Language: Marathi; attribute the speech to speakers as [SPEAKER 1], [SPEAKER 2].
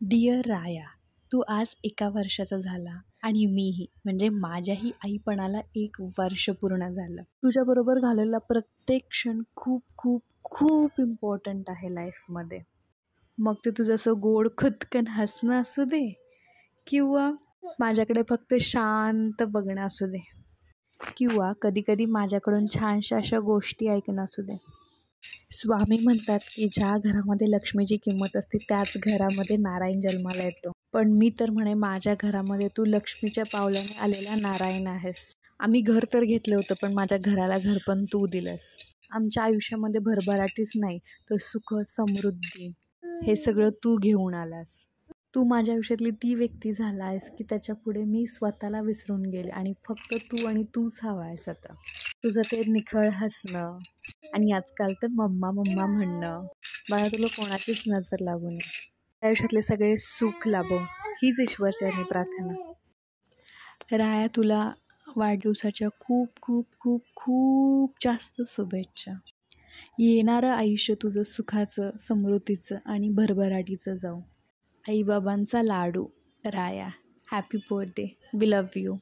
[SPEAKER 1] डिअर राया, तू आज 1 वर्षाचा झाला आणि मीही म्हणजे माझ्याही आईपणाला 1 वर्ष पूर्ण झालं. तुझ्याबरोबर घालवलेला प्रत्येक क्षण खूप खूप खूप इम्पॉर्टंट आहे लाईफमध्ये. मग ते तुझं असं गोड खुदकन हसणं असू दे किंवा माझ्याकडे फक्त शांत बघणं असू दे किंवा कधीकधी माझ्याकडून छानशा अशा गोष्टी ऐकणं असू दे. स्वामी म्हणतात की ज्या घरामध्ये लक्ष्मीची किंमत असते त्याच घरामध्ये नारायण जन्माला येतो. पण मी तर म्हणे माझ्या घरामध्ये तू लक्ष्मीच्या पावलाने आलेला नारायण आहेस. आम्ही घर तर घेतलं होतं पण माझ्या घराला घर पण तू दिलंस. आमच्या आयुष्यामध्ये भरभराटीच नाही तर सुख समृद्धी हे सगळं तू घेऊन आलास. तू माझ्या आयुष्यातली ती व्यक्ती झाला आहेस की त्याच्या पुढे मी स्वतःला विसरून गेले आणि फक्त तू आणि तूच हवा आहेस आता. तुझं ते निखळ हसणं आणि आजकाल तर मम्मा मम्मा म्हणणं, मला तुला कोणाचीच नजर लागू नये. आयुष्यातले सगळे सुख लाभो हीच ईश्वरचरणी प्रार्थना. राया, तुला वाढदिवसाच्या खूप खूप खूप खूप जास्त शुभेच्छा. येणारं आयुष्य तुझं सुखाचं, समृद्धीचं आणि भरभराटीचं जाऊ. आईबाबांचा लाडू राया. Happy birthday. We love you.